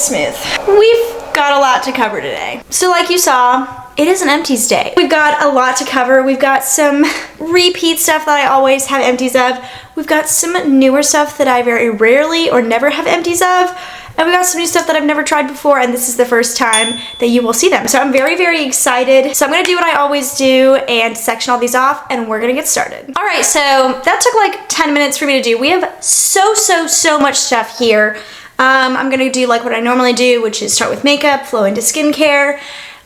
smooth. We've got a lot to cover today. So like you saw, it is an empties day. We've got a lot to cover. We've got some repeat stuff that I always have empties of. We've got some newer stuff that I very rarely or never have empties of. And we got some new stuff that I've never tried before, and this is the first time that you will see them. So I'm very, very excited. So I'm gonna do what I always do and section all these off, and we're gonna get started. All right, so that took like 10 minutes for me to do. We have so much stuff here. I'm gonna do like what I normally do, which is start with makeup, flow into skincare,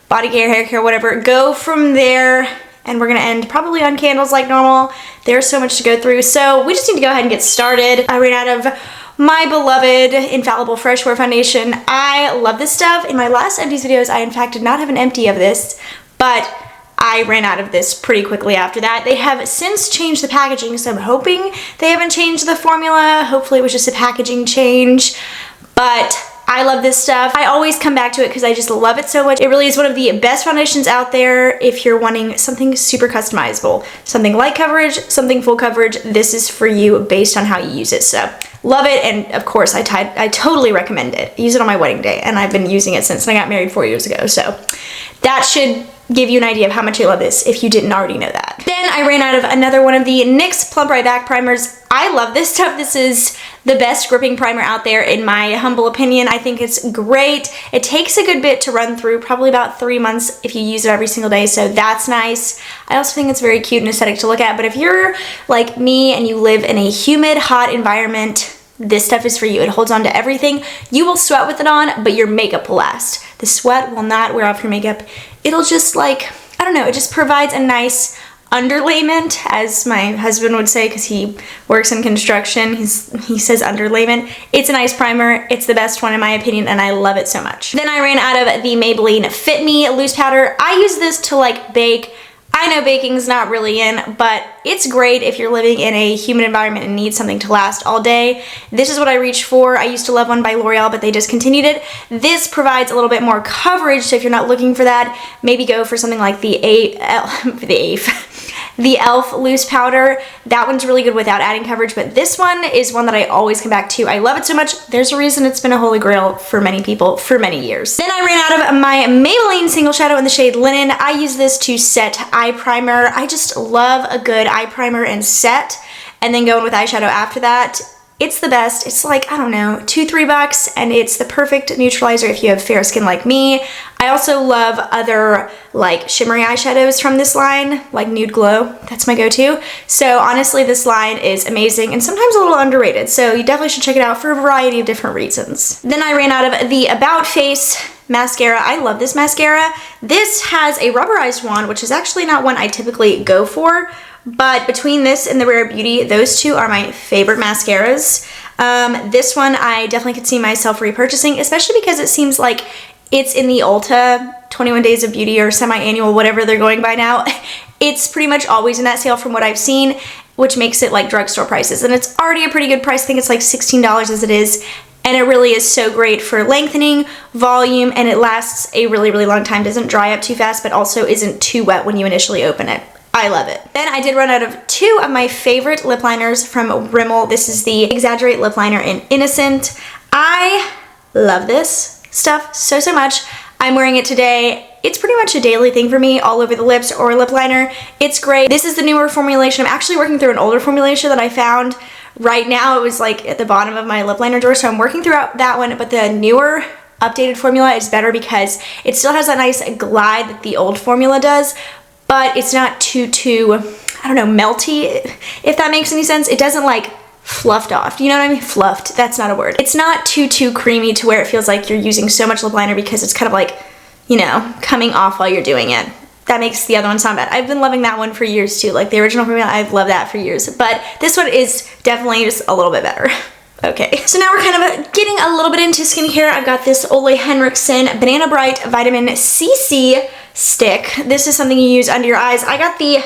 body care, hair care, whatever. Go from there, and we're gonna end probably on candles like normal. There's so much to go through, so we just need to go ahead and get started. I ran out of my beloved Infallible Freshwear foundation. I love this stuff. In my last empties videos, I in fact did not have an empty of this, but I ran out of this pretty quickly after that. They have since changed the packaging, so I'm hoping they haven't changed the formula. Hopefully it was just a packaging change, but I love this stuff. I always come back to it because I just love it so much. It really is one of the best foundations out there if you're wanting something super customizable. Something light coverage, something full coverage. This is for you based on how you use it. So love it, and of course I totally recommend it. I use it on my wedding day, and I've been using it since I got married 4 years ago. So that should give you an idea of how much I love this if you didn't already know that. Then I ran out of another one of the NYX Plump Right Back primers. I love this stuff. This is the best gripping primer out there in my humble opinion. I think it's great. It takes a good bit to run through, probably about 3 months if you use it every single day, so that's nice. I also think it's very cute and aesthetic to look at, but if you're like me and you live in a humid, hot environment, this stuff is for you. It holds on to everything. You will sweat with it on, but your makeup will last. The sweat will not wear off your makeup. It'll just like, I don't know, it just provides a nice underlayment, as my husband would say, because he works in construction. He says underlayment. It's a nice primer. It's the best one in my opinion, and I love it so much. Then I ran out of the Maybelline Fit Me loose powder. I use this to like bake. I know baking's not really in, but it's great if you're living in a humid environment and need something to last all day. This is what I reach for. I used to love one by L'Oreal, but they discontinued it. This provides a little bit more coverage, so if you're not looking for that, maybe go for something like the e.l.f. loose powder. That one's really good without adding coverage, but this one is one that I always come back to. I love it so much. There's a reason it's been a holy grail for many people for many years. Then I ran out of my Maybelline Single Shadow in the shade Linen. I use this to set eye primer. I just love a good eye primer and set, and then go in with eyeshadow after that. It's the best. It's like, I don't know, $2-3, and it's the perfect neutralizer if you have fair skin like me. I also love other like shimmery eyeshadows from this line, like Nude Glow. That's my go-to. So honestly, this line is amazing and sometimes a little underrated. So you definitely should check it out for a variety of different reasons. Then I ran out of the About Face mascara. I love this mascara. This has a rubberized wand, which is actually not one I typically go for, but between this and the Rare Beauty, those two are my favorite mascaras. This one I definitely could see myself repurchasing, especially because it seems like it's in the Ulta 21 Days of Beauty or semi-annual, whatever they're going by now. It's pretty much always in that sale from what I've seen, which makes it like drugstore prices. And it's already a pretty good price. I think it's like $16 as it is. And it really is so great for lengthening, volume, and it lasts a really, really long time. Doesn't dry up too fast, but also isn't too wet when you initially open it. I love it. Then I did run out of two of my favorite lip liners from Rimmel. This is the Exaggerate lip liner in Innocent. I love this stuff so much. I'm wearing it today. It's pretty much a daily thing for me, all over the lips or lip liner. It's great. This is the newer formulation. I'm actually working through an older formulation that I found. Right now it was like at the bottom of my lip liner drawer, so I'm working through that one, but the newer updated formula is better because it still has that nice glide that the old formula does, but it's not too, I don't know, melty, if that makes any sense. It doesn't like fluffed off. You know what I mean? Fluffed. That's not a word. It's not too creamy to where it feels like you're using so much lip liner because it's kind of like, you know, coming off while you're doing it. That makes the other one sound bad. I've been loving that one for years too. Like the original formula, I've loved that for years. But this one is definitely just a little bit better. Okay, so now we're kind of getting a little bit into skincare. I've got this Ole Henrikson Banana Bright Vitamin CC stick. This is something you use under your eyes. I got the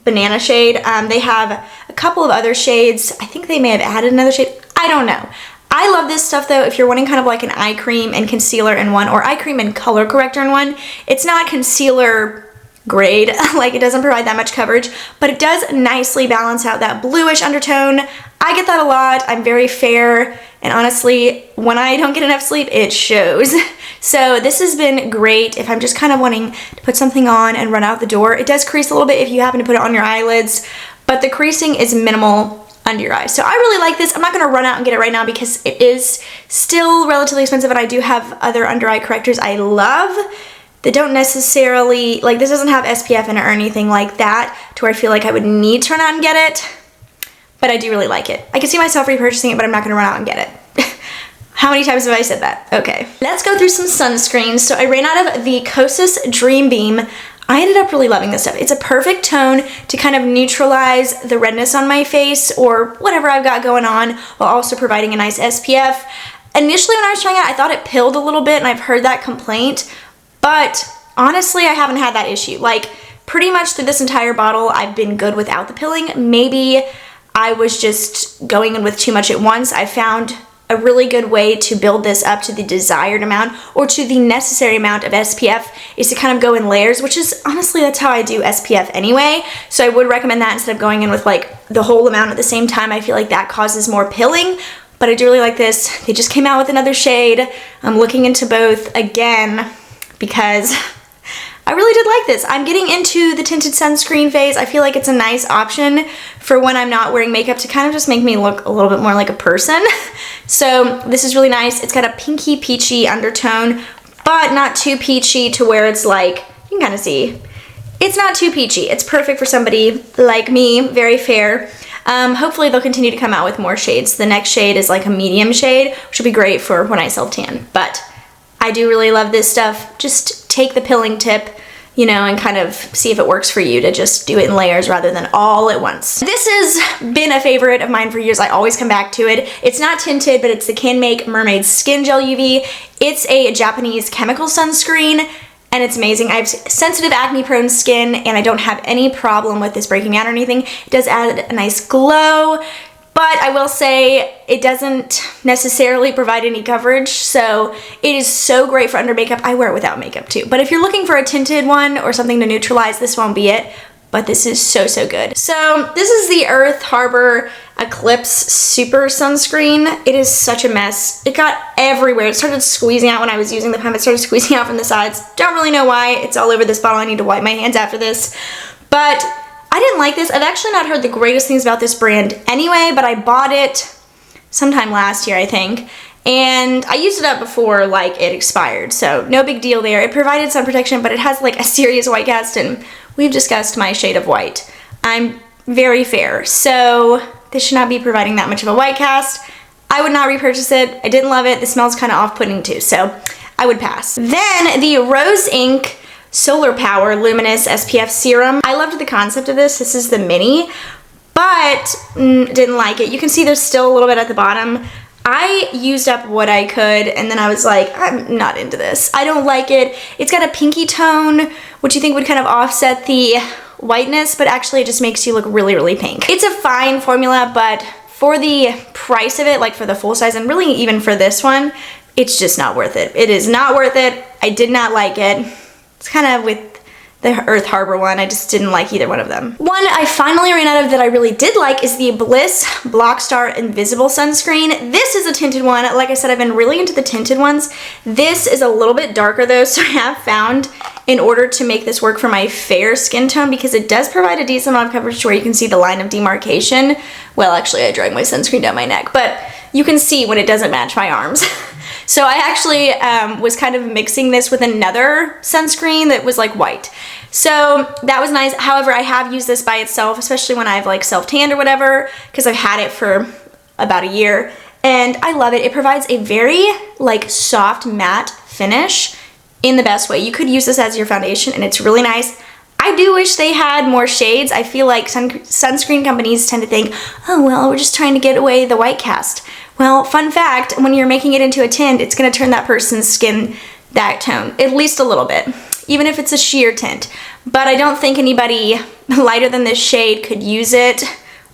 banana shade. They have a couple of other shades. I think they may have added another shade. I don't know. I love this stuff though if you're wanting kind of like an eye cream and concealer in one, or eye cream and color corrector in one. It's not concealer grade, like it doesn't provide that much coverage, but it does nicely balance out that bluish undertone. I get that a lot. I'm very fair and honestly, when I don't get enough sleep, it shows. So this has been great if I'm just kind of wanting to put something on and run out the door. It does crease a little bit if you happen to put it on your eyelids, but the creasing is minimal under your eyes. So I really like this. I'm not gonna run out and get it right now because it is still relatively expensive, and I do have other under eye correctors I love that don't necessarily, like, this doesn't have SPF in it or anything like that to where I feel like I would need to run out and get it, but I do really like it. I can see myself repurchasing it, but I'm not gonna run out and get it. How many times have I said that? Okay. Let's go through some sunscreens. So I ran out of the Kosas DreamBeam. I ended up really loving this stuff. It's a perfect tone to kind of neutralize the redness on my face or whatever I've got going on, while also providing a nice SPF. Initially when I was trying it, I thought it pilled a little bit, and I've heard that complaint, but honestly, I haven't had that issue. Like, pretty much through this entire bottle, I've been good without the pilling. Maybe I was just going in with too much at once. I found a really good way to build this up to the desired amount, or to the necessary amount of SPF, is to kind of go in layers, which is honestly, that's how I do SPF anyway. So I would recommend that instead of going in with like the whole amount at the same time. I feel like that causes more pilling, but I do really like this. They just came out with another shade. I'm looking into both again because I really did like this. I'm getting into the tinted sunscreen phase. I feel like it's a nice option for when I'm not wearing makeup to kind of just make me look a little bit more like a person. So this is really nice. It's got a pinky peachy undertone, but not too peachy to where it's like, you can kind of see, it's not too peachy. It's perfect for somebody like me, very fair. Hopefully they'll continue to come out with more shades. The next shade is like a medium shade, which will be great for when I self-tan, but I do really love this stuff. Just take the pilling tip, you know, and kind of see if it works for you to just do it in layers rather than all at once. This has been a favorite of mine for years. I always come back to it. It's not tinted, but it's the Canmake Mermaid Skin Gel UV. It's a Japanese chemical sunscreen, and it's amazing. I have sensitive acne-prone skin, and I don't have any problem with this breaking out or anything. It does add a nice glow, but I will say it doesn't necessarily provide any coverage, so it is so great for under makeup. I wear it without makeup too, but if you're looking for a tinted one or something to neutralize, this won't be it, but this is so, so good. So this is the Earth Harbor Eclipse Super Sunscreen. It is such a mess. It got everywhere. It started squeezing out when I was using the pump. It started squeezing out from the sides. Don't really know why. It's all over this bottle. I need to wipe my hands after this, but I didn't like this. I've actually not heard the greatest things about this brand anyway, but I bought it sometime last year, I think, and I used it up before like it expired, so no big deal there. It provided sun protection, but it has like a serious white cast, and we've discussed my shade of white. I'm very fair, so this should not be providing that much of a white cast. I would not repurchase it. I didn't love it. The smell's kind of off-putting too, so I would pass. Then the Rose Inc Solar Power Luminous SPF Serum. I loved the concept of this. This is the mini, but didn't like it. You can see there's still a little bit at the bottom. I used up what I could, and then I was like, I'm not into this. I don't like it. It's got a pinky tone, which you think would kind of offset the whiteness, but actually it just makes you look really, really pink. It's a fine formula, but for the price of it, like for the full size, and really even for this one, it's just not worth it. It is not worth it. I did not like it. It's kind of with the Earth Harbor one, I just didn't like either one of them. One I finally ran out of that I really did like is the Bliss Blockstar Invisible Sunscreen. This is a tinted one. Like I said, I've been really into the tinted ones. This is a little bit darker though, so I have found in order to make this work for my fair skin tone, because it does provide a decent amount of coverage to where you can see the line of demarcation. Well, actually I drag my sunscreen down my neck, but you can see when it doesn't match my arms. So I actually was kind of mixing this with another sunscreen that was like white. So that was nice. However, I have used this by itself, especially when I've like self-tanned or whatever, because I've had it for about a year, and I love it. It provides a very like soft matte finish in the best way. You could use this as your foundation, and it's really nice. I do wish they had more shades. I feel like sunscreen companies tend to think, oh, well, we're just trying to get away the white cast. Well, fun fact, when you're making it into a tint, it's gonna turn that person's skin that tone, at least a little bit, even if it's a sheer tint. But I don't think anybody lighter than this shade could use it,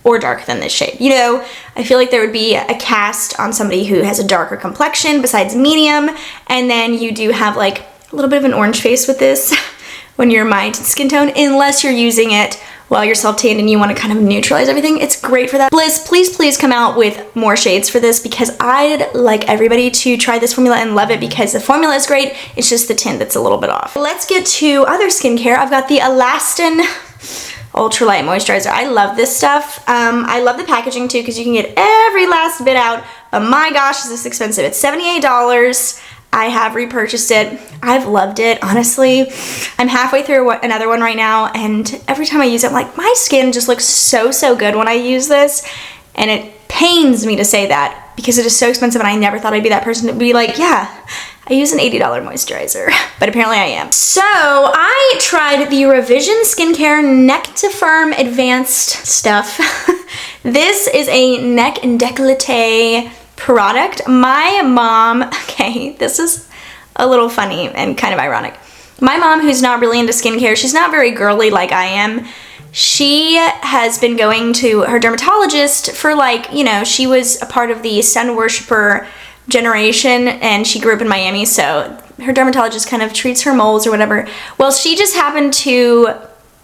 or darker than this shade. You know, I feel like there would be a cast on somebody who has a darker complexion besides medium, and then you do have like a little bit of an orange face with this when you're my skin tone, unless you're using it while you're self-tanned and you want to kind of neutralize everything. It's great for that. Bliss, please come out with more shades for this, because I'd like everybody to try this formula and love it, because the formula is great. It's just the tint that's a little bit off. Let's get to other skincare. I've got the Alastin Ultralight Moisturizer. I love this stuff. I love the packaging too, because you can get every last bit out, but my gosh, is this expensive. It's $78. I have repurchased it. I've loved it, honestly. I'm halfway through another one right now, and every time I use it, I'm like, my skin just looks so good when I use this, and it pains me to say that because it is so expensive, and I never thought I'd be that person to be like, yeah, I use an $80 moisturizer, but apparently I am. So I tried the Revision Skincare Nectifirm Advanced stuff. This is a neck and décolleté product. My mom, okay, this is a little funny and kind of ironic. My mom, who's not really into skincare, she's not very girly like I am. She has been going to her dermatologist for, like, you know, she was a part of the sun worshiper generation, and she grew up in Miami, so her dermatologist kind of treats her moles or whatever. Well, she just happened to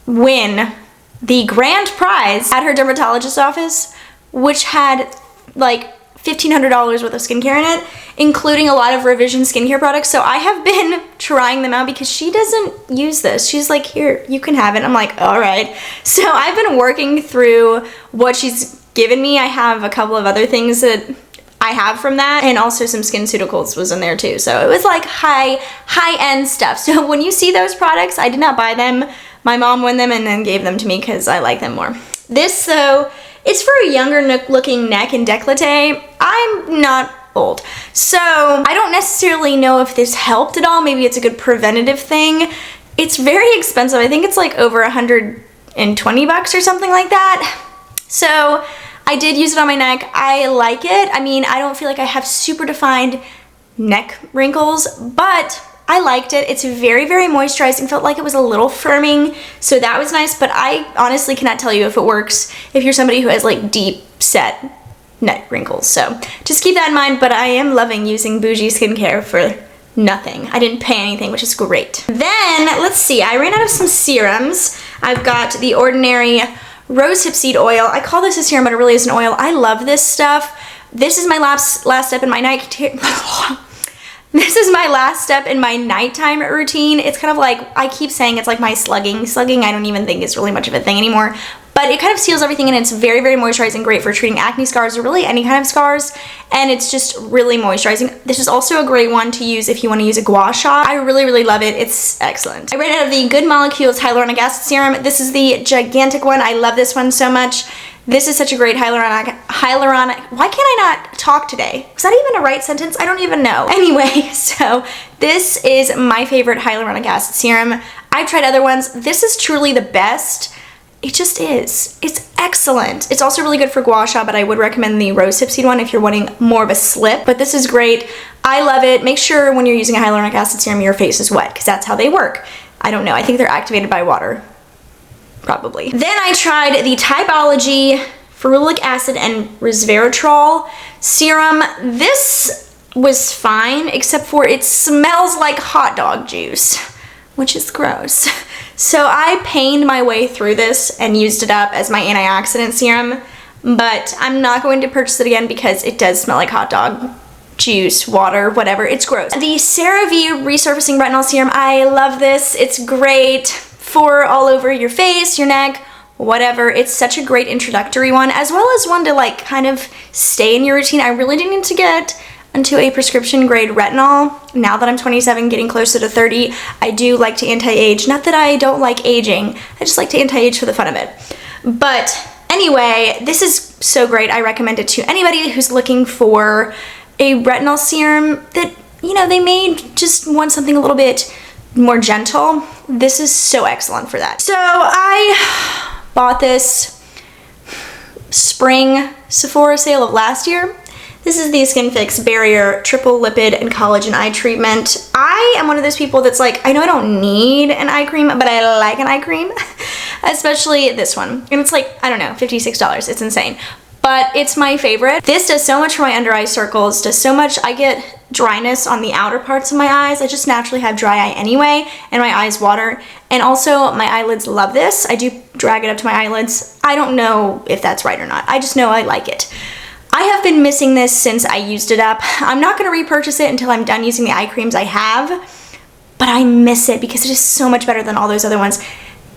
win the grand prize at her dermatologist's office, which had like $1,500 worth of skincare in it, including a lot of Revision skincare products. So I have been trying them out because she doesn't use this. She's like, here, you can have it. I'm like, all right. So I've been working through what she's given me. I have a couple of other things that I have from that, and also some SkinCeuticals was in there too. So it was like high-end stuff. So when you see those products, I did not buy them. My mom won them and then gave them to me because I like them more. This, though, it's for a younger looking neck and décolleté. I'm not old, so I don't necessarily know if this helped at all. Maybe it's a good preventative thing. It's very expensive. I think it's like over $120 or something like that. So I did use it on my neck. I like it. I mean, I don't feel like I have super defined neck wrinkles, but I liked it. It's very moisturizing. Felt like it was a little firming, so that was nice, but I honestly cannot tell you if it works if you're somebody who has like deep set neck wrinkles. So just keep that in mind, but I am loving using bougie skincare for nothing. I didn't pay anything, which is great. Then, let's see, I ran out of some serums. I've got the Ordinary Rosehip Seed Oil. I call this a serum, but it really is an oil. I love this stuff. This is my last step in my This is my last step in my nighttime routine. It's kind of like, I keep saying it's like my slugging. Slugging, I don't even think is really much of a thing anymore, but it kind of seals everything, and it's very moisturizing, great for treating acne scars or really any kind of scars, and it's just really moisturizing. This is also a great one to use if you want to use a gua sha. I really love it. It's excellent. I ran out of the Good Molecules Hyaluronic Acid Serum. This is the gigantic one. I love this one so much. This is such a great hyaluronic, why can't I not talk today? Was that even a right sentence? I don't even know. Anyway, so this is my favorite hyaluronic acid serum. I've tried other ones. This is truly the best. It just is. It's excellent. It's also really good for gua sha, but I would recommend the Rosehip Seed one if you're wanting more of a slip, but this is great. I love it. Make sure when you're using a hyaluronic acid serum, your face is wet, because that's how they work. I don't know. I think they're activated by water. Probably. Then I tried the Typology Ferulic Acid and Resveratrol Serum. This was fine, except for it smells like hot dog juice, which is gross. So I paned my way through this and used it up as my antioxidant serum, but I'm not going to purchase it again because it does smell like hot dog juice, water, whatever. It's gross. The Cerave Resurfacing Retinol Serum. I love this. It's great for all over your face, your neck, whatever. It's such a great introductory one, as well as one to like kind of stay in your routine. I really do need to get into a prescription grade retinol. Now that I'm 27, getting closer to 30, I do like to anti-age. Not that I don't like aging, I just like to anti-age for the fun of it. But anyway, this is so great. I recommend it to anybody who's looking for a retinol serum that, you know, they may just want something a little bit more gentle. This is so excellent for that. So I bought this spring Sephora sale of last year. This is the Skin Fix Barrier Triple Lipid and Collagen Eye Treatment. I am one of those people that's like, I know I don't need an eye cream, but I like an eye cream, especially this one. And it's like, I don't know, $56. It's insane. but it's my favorite. This does so much for my under eye circles, does so much. I get dryness on the outer parts of my eyes. I just naturally have dry eye anyway, and my eyes water. And also my eyelids love this. I do drag it up to my eyelids. I don't know if that's right or not. I just know I like it. I have been missing this since I used it up. I'm not gonna repurchase it until I'm done using the eye creams I have, but I miss it because it is so much better than all those other ones.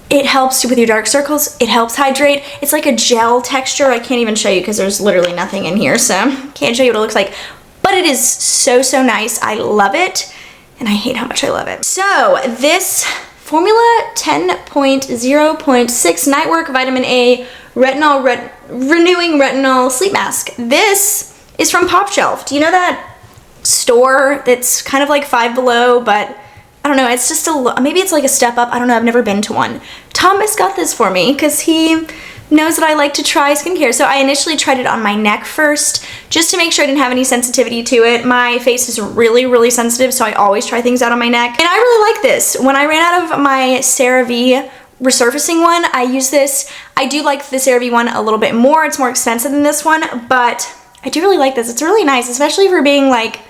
It helps with your dark circles. It helps hydrate. It's like a gel texture. I can't even show you because there's literally nothing in here, so can't show you what it looks like. But it is so, so nice. I love it, and I hate how much I love it. So this Formula 10.0.6 Nightwork Vitamin A Retinol Renewing Retinol Sleep Mask. This is from Popshelf. Do you know that store that's kind of like Five Below, but I don't know, it's just maybe it's like a step up. I don't know, I've never been to one. Thomas got this for me because he knows that I like to try skincare. So I initially tried it on my neck first, just to make sure I didn't have any sensitivity to it. My face is really, really sensitive, so I always try things out on my neck. And I really like this. When I ran out of my Cerave Resurfacing one, I use this. I do like the Cerave one a little bit more. It's more expensive than this one, but I do really like this. It's really nice, especially for being like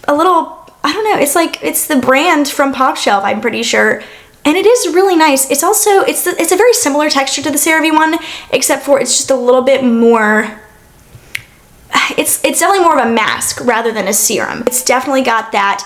a little, I don't know, it's the brand from Popshelf, I'm pretty sure. And it is really nice. It's also, it's a very similar texture to the CeraVe one, except for it's just a little bit more, it's definitely more of a mask rather than a serum. It's definitely got that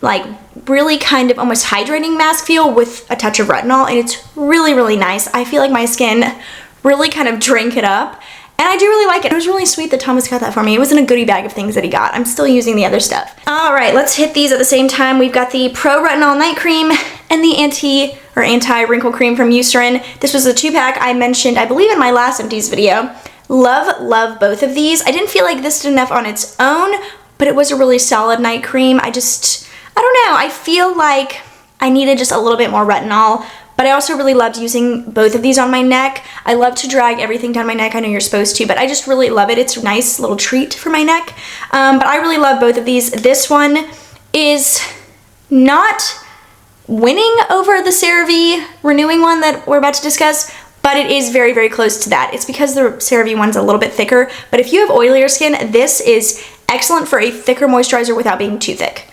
like really kind of almost hydrating mask feel with a touch of retinol, and it's really, really nice. I feel like my skin really kind of drank it up. And I do really like it. It was really sweet that Thomas got that for me. It was in a goodie bag of things that he got. I'm still using the other stuff. All right, let's hit these at the same time. We've got the Pro Retinol Night Cream and the Anti-Wrinkle Cream from Eucerin. This was a 2-pack I mentioned, I believe, in my last Empties video. Love, love both of these. I didn't feel like this did enough on its own, but it was a really solid night cream. I don't know. I feel like I needed just a little bit more retinol. But I also really loved using both of these on my neck. I love to drag everything down my neck. I know you're supposed to, but I just really love it. It's a nice little treat for my neck. But I really love both of these. This one is not winning over the CeraVe Renewing one that we're about to discuss, but it is very, very close to that. It's because the CeraVe one's a little bit thicker, but if you have oilier skin, this is excellent for a thicker moisturizer without being too thick.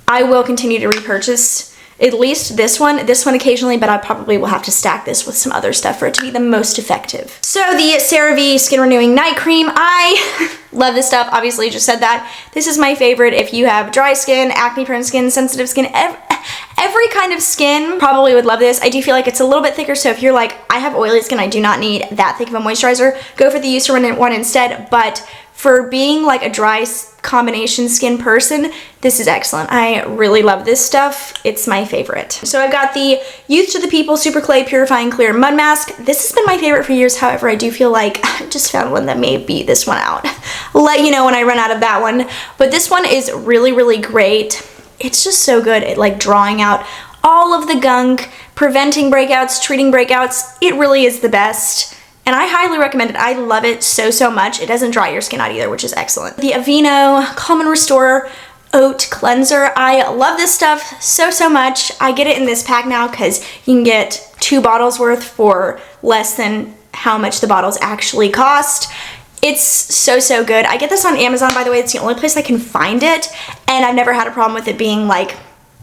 I will continue to repurchase at least this one occasionally, but I probably will have to stack this with some other stuff for it to be the most effective. So the CeraVe Skin Renewing Night Cream, I love this stuff. Obviously, just said that. This is my favorite. If you have dry skin, acne-prone skin, sensitive skin, every kind of skin probably would love this. I do feel like it's a little bit thicker, so if you're like, I have oily skin, I do not need that thick of a moisturizer, go for the Eucerin one instead. But for being like a dry combination skin person, this is excellent. I really love this stuff. It's my favorite. So I've got the Youth to the People Super Clay Purifying Clear Mud Mask. This has been my favorite for years. However, I do feel like I just found one that may beat this one out. I'll let you know when I run out of that one. But this one is really, really great. It's just so good at like drawing out all of the gunk, preventing breakouts, treating breakouts. It really is the best. And I highly recommend it. I love it so, so much. It doesn't dry your skin out either, which is excellent. The Aveeno Calm and Restore Oat Cleanser. I love this stuff so, so much. I get it in this pack now because you can get 2 bottles worth for less than how much the bottles actually cost. It's so, so good. I get this on Amazon, by the way. It's the only place I can find it. And I've never had a problem with it being like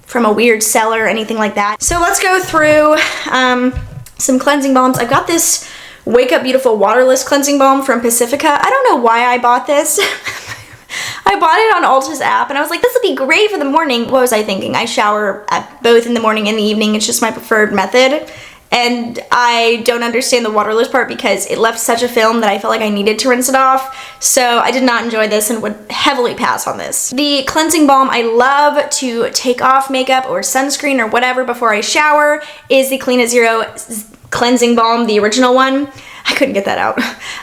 from a weird seller or anything like that. So let's go through some cleansing balms. I've got this Wake Up Beautiful Waterless Cleansing Balm from Pacifica. I don't know why I bought this. I bought it on Ulta's app and I was like, this would be great for the morning. What was I thinking? I shower both in the morning and the evening. It's just my preferred method. And I don't understand the waterless part because it left such a film that I felt like I needed to rinse it off. So I did not enjoy this and would heavily pass on this. The cleansing balm I love to take off makeup or sunscreen or whatever before I shower is the Clean at Zero Cleansing Balm, the original one. I couldn't get that out.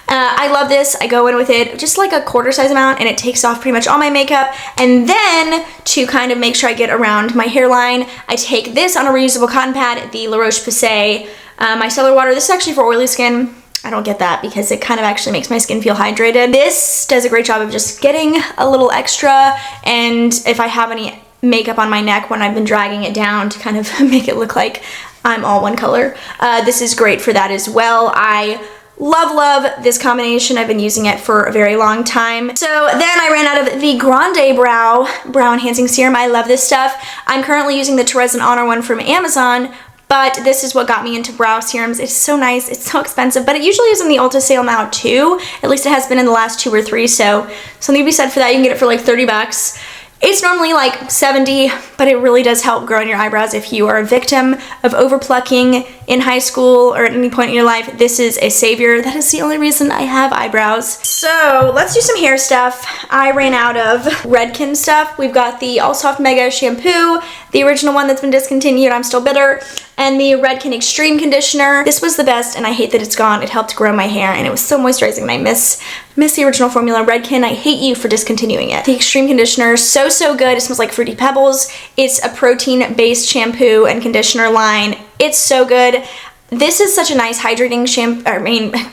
I love this. I go in with it just like a quarter size amount and it takes off pretty much all my makeup. And then to kind of make sure I get around my hairline, I take this on a reusable cotton pad, the La Roche-Posay Micellar Water. This is actually for oily skin. I don't get that because it kind of actually makes my skin feel hydrated. This does a great job of just getting a little extra, and if I have any makeup on my neck when I've been dragging it down to kind of make it look like I'm all one color. This is great for that as well. I Love, love this combination. I've been using it for a very long time. So then I ran out of the Grande Brow Enhancing Serum. I love this stuff. I'm currently using the Therese and Honor one from Amazon, but this is what got me into brow serums. It's so nice. It's so expensive, but it usually is in the Ulta sale now too. At least it has been in the last 2 or 3, so something to be said for that. You can get it for like 30 bucks. It's normally like 70, but it really does help grow in your eyebrows if you are a victim of overplucking in high school or at any point in your life. This is a savior. That is the only reason I have eyebrows. So let's do some hair stuff. I ran out of Redken stuff. We've got the All Soft Mega shampoo, the original one that's been discontinued, I'm still bitter, and the Redken Extreme conditioner. This was the best, and I hate that it's gone. It helped grow my hair, and it was so moisturizing, and I miss the original formula. Redken, I hate you for discontinuing it. The Extreme conditioner, so good. It smells like Fruity Pebbles. It's a protein-based shampoo and conditioner line. It's so good. This is such a nice hydrating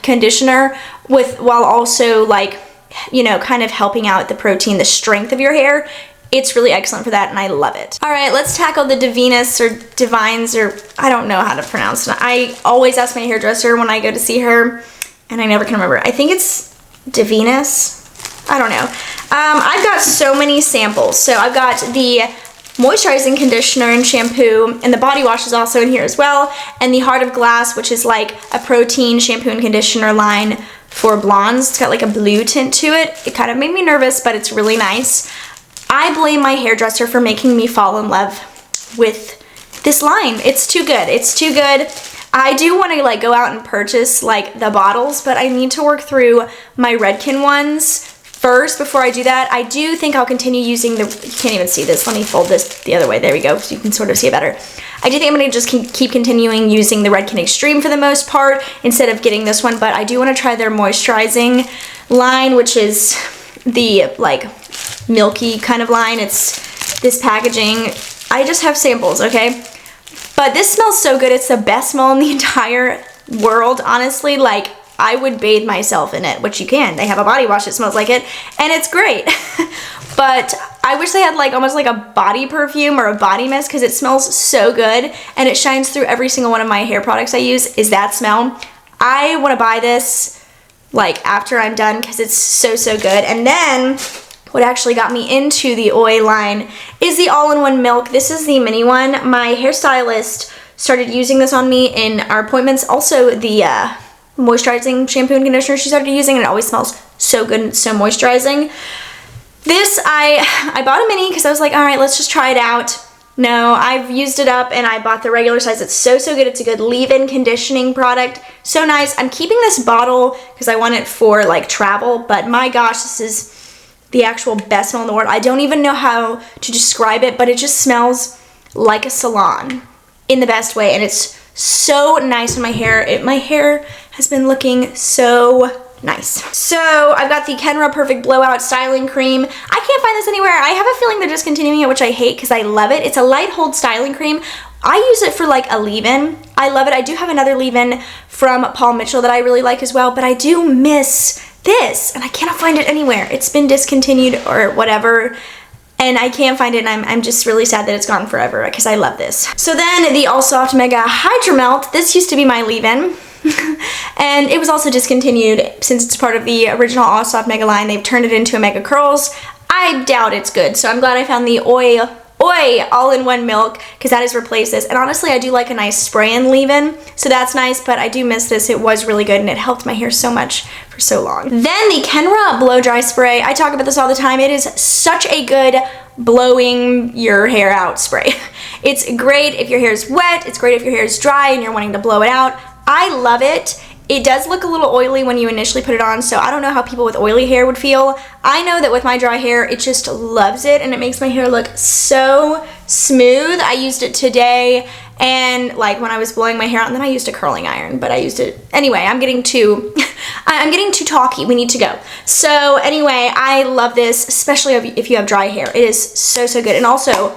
conditioner while also like, you know, kind of helping out the protein, the strength of your hair. It's really excellent for that, and I love it. All right, let's tackle the Divinas or Divines, or I don't know how to pronounce it. I always ask my hairdresser when I go to see her, and I never can remember. I think it's Divinas. I don't know. I've got so many samples. So I've got the moisturizing conditioner and shampoo, and the body wash is also in here as well, and the Heart of Glass, which is like a protein shampoo and conditioner line for blondes. It's got like a blue tint to it. It kind of made me nervous, but it's really nice. I blame my hairdresser for making me fall in love with this line. It's too good. It's too good. I do want to like go out and purchase like the bottles, but I need to work through my Redken ones first before I do that. I do think I'll continue using the, you can't even see this. Let me fold this the other way. There we go. So you can sort of see it better. I do think I'm going to just keep continuing using the Redken Extreme for the most part instead of getting this one, but I do want to try their moisturizing line, which is the like milky kind of line. It's this packaging. I just have samples, okay? But this smells so good. It's the best smell in the entire world, honestly. Like, I would bathe myself in it, which you can. They have a body wash that smells like it, and it's great. But I wish they had like almost like a body perfume or a body mist, because it smells so good, and it shines through every single one of my hair products I use, is that smell. I want to buy this like after I'm done, because it's so good. And then what actually got me into the OI line is the all-in-one milk. This is the mini one. My hairstylist started using this on me in our appointments. Also the moisturizing shampoo and conditioner she started using, and it always smells so good and so moisturizing. This, I bought a mini because I was like, all right, let's just try it out. No, I've used it up, and I bought the regular size. It's so good. It's a good leave-in conditioning product. So nice. I'm keeping this bottle because I want it for like travel, but my gosh, this is the actual best smell in the world. I don't even know how to describe it, but it just smells like a salon in the best way, and it's so nice on my hair. My hair has been looking so nice. So I've got the Kenra Perfect Blowout Styling Cream. I can't find this anywhere. I have a feeling they're discontinuing it, which I hate because I love it. It's a light hold styling cream. I use it for like a leave-in. I love it. I do have another leave-in from Paul Mitchell that I really like as well, but I do miss this, and I cannot find it anywhere. It's been discontinued or whatever, and I can't find it, and I'm just really sad that it's gone forever because I love this. So then the All Soft Mega Hydra Melt. This used to be my leave-in, and it was also discontinued since it's part of the original All Soft Mega line. They've turned it into a Mega Curls. I doubt it's good, so I'm glad I found the Oi all-in-one milk, because that has replaced this. And honestly, I do like a nice spray and leave-in, so that's nice, but I do miss this. It was really good, and it helped my hair so much for so long. Then the Kenra Blow Dry Spray. I talk about this all the time. It is such a good blowing your hair out spray. It's great if your hair is wet. It's great if your hair is dry and you're wanting to blow it out. I love it. It does look a little oily when you initially put it on, so I don't know how people with oily hair would feel. I know that with my dry hair, it just loves it, and it makes my hair look so smooth. I used it today, and like when I was blowing my hair out, and then I used a curling iron, but I used it anyway. I'm getting too talky. We need to go. So anyway, I love this, especially if you have dry hair. It is so good. And also,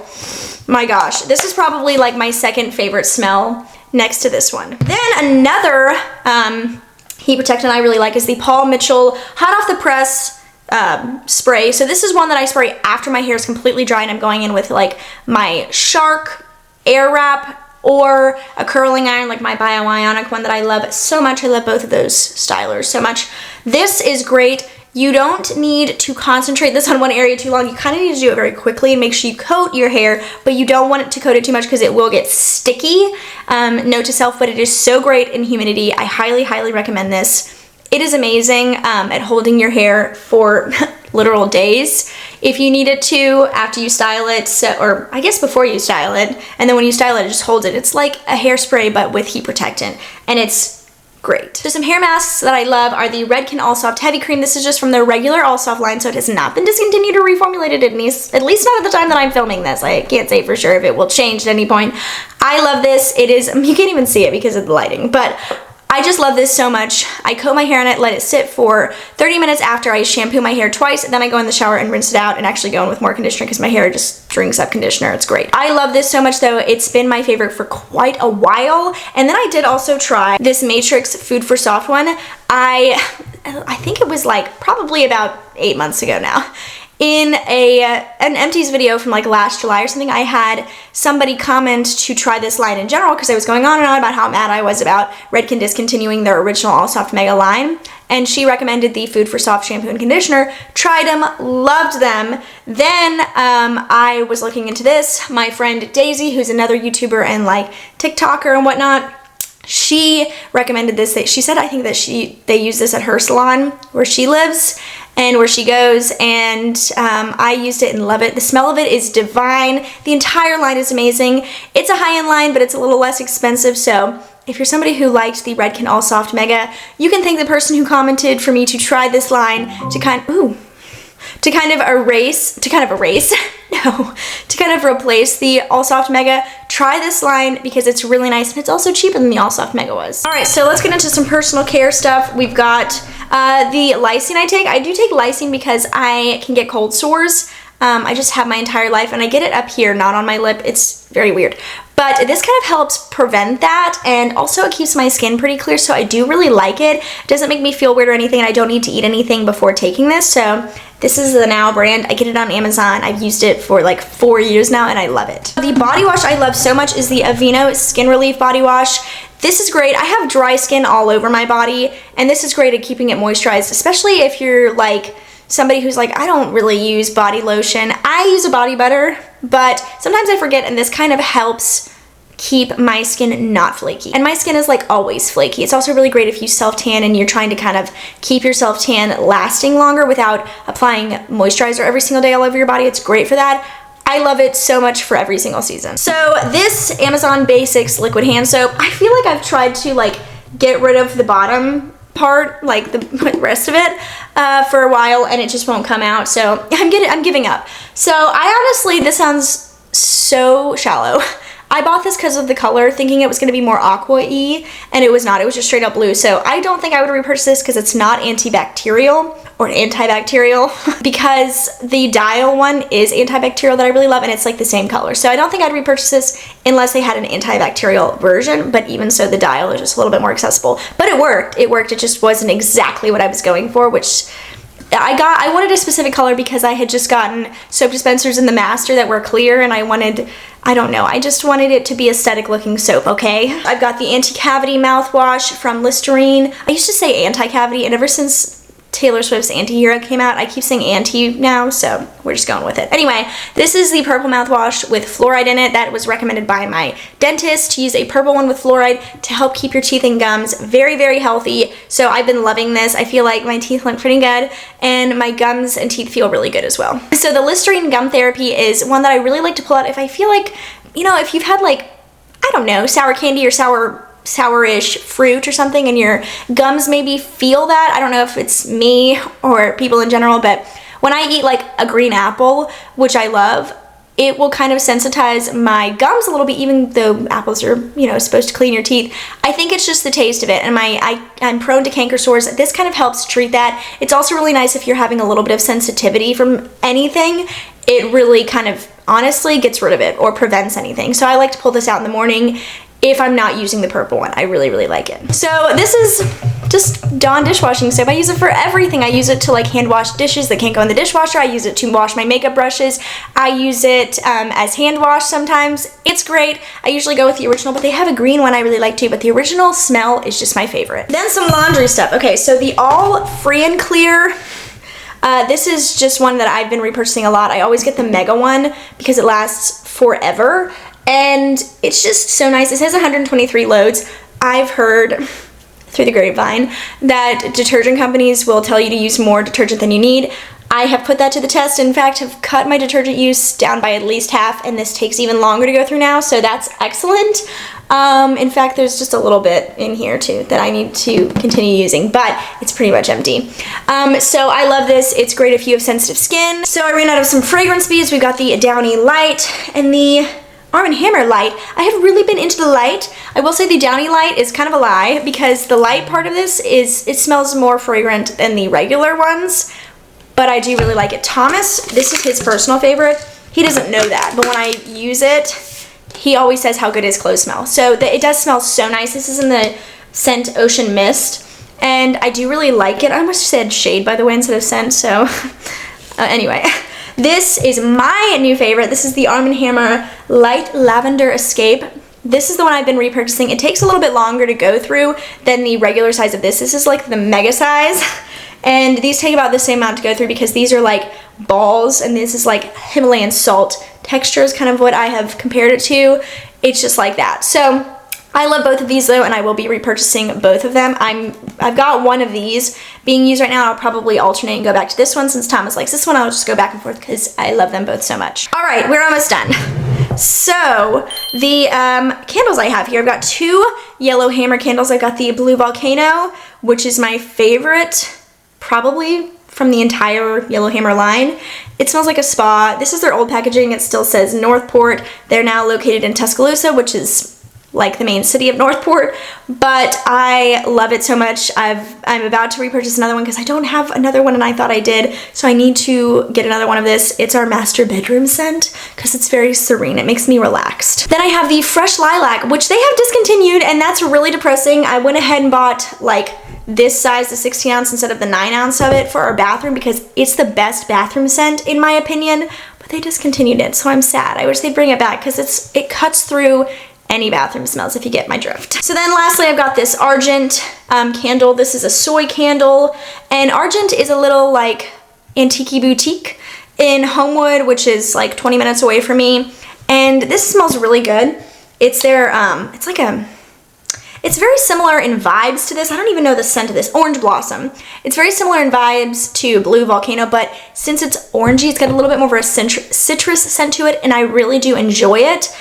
my gosh, this is probably like my second favorite smell next to this one. Then another heat protectant I really like is the Paul Mitchell Hot Off the Press spray. So this is one that I spray after my hair is completely dry, and I'm going in with like my Shark Air Wrap or a curling iron like my Bio-Ionic one that I love so much. I love both of those stylers so much. This is great. You don't need to concentrate this on one area too long. You kind of need to do it very quickly and make sure you coat your hair, but you don't want it to coat it too much because it will get sticky. Note to self, but it is so great in humidity. I highly, highly recommend this. It is amazing at holding your hair for literal days if you need it to after you style it, or I guess before you style it, and then when you style it, it just holds it. It's like a hairspray but with heat protectant, and it's great. So some hair masks that I love are the Redken All Soft Heavy Cream. This is just from their regular All Soft line, so it has not been discontinued or reformulated, at least not at the time that I'm filming this. I can't say for sure if it will change at any point. I love this. It is, you can't even see it because of the lighting, but I just love this so much. I coat my hair in it, let it sit for 30 minutes after I shampoo my hair twice, then I go in the shower and rinse it out and actually go in with more conditioner because my hair just drinks up conditioner. It's great. I love this so much though. It's been my favorite for quite a while. And then I did also try this Matrix Food for Soft one. I think it was like probably about 8 months ago now. In an Empties video from like last July or something, I had somebody comment to try this line in general because I was going on and on about how mad I was about Redken discontinuing their original All Soft Mega line. And she recommended the Food for Soft shampoo and conditioner. Tried them, loved them. Then I was looking into this. My friend Daisy, who's another YouTuber and like TikToker and whatnot, she recommended this. She said I think that they use this at her salon where she lives and where she goes, and I used it and love it. The smell of it is divine. The entire line is amazing. It's a high-end line, but it's a little less expensive, so if you're somebody who liked the Redken All Soft Mega, you can thank the person who commented for me to try this line to kind of replace the All Soft Mega. Try this line because it's really nice and it's also cheaper than the All Soft Mega was. All right, so let's get into some personal care stuff. We've got the lysine I take. I do take lysine because I can get cold sores. I just have my entire life, and I get it up here, not on my lip. It's very weird. But this kind of helps prevent that, and also it keeps my skin pretty clear, so I do really like it. It doesn't make me feel weird or anything, and I don't need to eat anything before taking this, so this is the Now brand. I get it on Amazon. I've used it for like 4 years now, and I love it. The body wash I love so much is the Aveeno Skin Relief Body Wash. This is great. I have dry skin all over my body, and this is great at keeping it moisturized, especially if you're like somebody who's like, I don't really use body lotion. I use a body butter, but sometimes I forget, and this kind of helps keep my skin not flaky. And my skin is like always flaky. It's also really great if you self-tan and you're trying to kind of keep your self-tan lasting longer without applying moisturizer every single day all over your body. It's great for that. I love it so much for every single season. So this Amazon Basics liquid hand soap, I feel like I've tried to like get rid of the bottom part, like the rest of it, for a while, and it just won't come out, so I'm giving up. So I honestly, this sounds so shallow. I bought this because of the color, thinking it was going to be more aqua-y, and it was not. It was just straight up blue. So I don't think I would repurchase this because it's not antibacterial or antibacterial because the Dial one is antibacterial that I really love, and it's like the same color. So I don't think I'd repurchase this unless they had an antibacterial version, but even so, the Dial is just a little bit more accessible. But it worked. It worked. It just wasn't exactly what I was going for, which I wanted a specific color because I had just gotten soap dispensers in the Master that were clear, and I don't know, I just wanted it to be aesthetic looking soap, okay? I've got the Anti-Cavity mouthwash from Listerine. I used to say anti-cavity, and ever since Taylor Swift's Anti-Hero came out, I keep saying anti now, so we're just going with it. Anyway, this is the purple mouthwash with fluoride in it. That was recommended by my dentist to use a purple one with fluoride to help keep your teeth and gums very, very healthy. So I've been loving this. I feel like my teeth look pretty good, and my gums and teeth feel really good as well. So the Listerine Gum Therapy is one that I really like to pull out if I feel like, you know, if you've had like, I don't know, sour candy or sourish fruit or something and your gums maybe feel that. I don't know if it's me or people in general, but when I eat like a green apple, which I love, it will kind of sensitize my gums a little bit, even though apples are, you know, supposed to clean your teeth. I think it's just the taste of it, and I'm prone to canker sores. This kind of helps treat that. It's also really nice if you're having a little bit of sensitivity from anything. It really kind of honestly gets rid of it or prevents anything. So I like to pull this out in the morning. if I'm not using the purple one. I really, really like it. So this is just Dawn dishwashing soap. I use it for everything. I use it to like hand wash dishes that can't go in the dishwasher. I use it to wash my makeup brushes. I use it as hand wash sometimes. It's great. I usually go with the original, but they have a green one I really like too, but the original smell is just my favorite. Then some laundry stuff. Okay, so the All Free and Clear. This is just one that I've been repurchasing a lot. I always get the mega one because it lasts forever, and it's just so nice. It says 123 loads. I've heard through the grapevine that detergent companies will tell you to use more detergent than you need. I have put that to the test. In fact, have cut my detergent use down by at least half, and this takes even longer to go through now, so that's excellent. In fact, there's just a little bit in here too that I need to continue using, but it's pretty much empty. So I love this. It's great if you have sensitive skin. So I ran out of some fragrance beads. We've got the Downy Light and the Arm & Hammer Light. I have really been into the light. I will say the Downy Light is kind of a lie because the light part of this it smells more fragrant than the regular ones, but I do really like it. Thomas, this is his personal favorite. He doesn't know that, but when I use it, he always says how good his clothes smell. So it does smell so nice. This is in the scent Ocean Mist, and I do really like it. I almost said shade, by the way, instead of scent, so anyway. This is my new favorite. This is the Arm & Hammer Light Lavender Escape. This is the one I've been repurchasing. It takes a little bit longer to go through than the regular size of this. This is like the mega size, and these take about the same amount to go through because these are like balls, and this is like Himalayan salt texture is kind of what I have compared it to. It's just like that. So I love both of these though, and I will be repurchasing both of them. I've got one of these being used right now. I'll probably alternate and go back to this one. Since Thomas likes this one, I'll just go back and forth because I love them both so much. All right, we're almost done. So the candles I have here, I've got two yellow hammer candles. I've got the Blue Volcano, which is my favorite, probably from the entire Yellow Hammer line. It smells like a spa. This is their old packaging. It still says Northport. They're now located in Tuscaloosa, which is like the main city of Northport, but I love it so much. I'm about to repurchase another one because I don't have another one and I thought I did, so I need to get another one of this. It's our master bedroom scent because it's very serene. It makes me relaxed. Then I have the Fresh Lilac, which they have discontinued, and that's really depressing. I went ahead and bought like this size, the 16 ounce instead of the 9 ounce of it for our bathroom because it's the best bathroom scent in my opinion, but they discontinued it, so I'm sad. I wish they'd bring it back because it cuts through any bathroom smells, if you get my drift. So then lastly, I've got this Argent candle. This is a soy candle, and Argent is a little like antique boutique in Homewood, which is like 20 minutes away from me, and this smells really good. It's their, it's very similar in vibes to this. I don't even know the scent of this. Orange Blossom. It's very similar in vibes to Blue Volcano, but since it's orangey, it's got a little bit more of a citrus scent to it, and I really do enjoy it.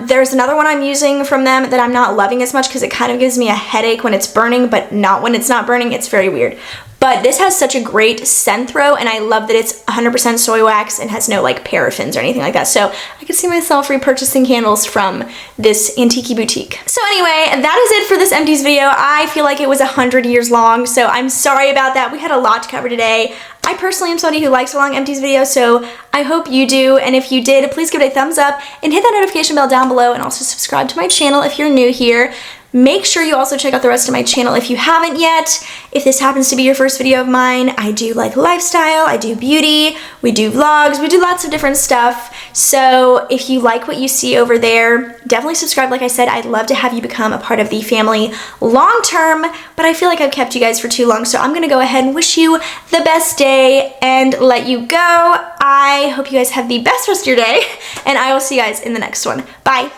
There's another one I'm using from them that I'm not loving as much because it kind of gives me a headache when it's burning, but not when it's not burning. It's very weird. But this has such a great scent throw, and I love that it's 100% soy wax and has no like paraffins or anything like that. So I could see myself repurchasing candles from this antique boutique. So anyway, that is it for this empties video. I feel like it was 100 years long, so I'm sorry about that. We had a lot to cover today. I personally am somebody who likes a long empties video, so I hope you do, and if you did, please give it a thumbs up and hit that notification bell down below, and also subscribe to my channel if you're new here. Make sure you also check out the rest of my channel if you haven't yet. If this happens to be your first video of mine, I do like lifestyle, I do beauty, we do vlogs, we do lots of different stuff. So if you like what you see over there, definitely subscribe. Like I said, I'd love to have you become a part of the family long term, but I feel like I've kept you guys for too long, so I'm gonna go ahead and wish you the best day and let you go. I hope you guys have the best rest of your day, and I will see you guys in the next one. Bye.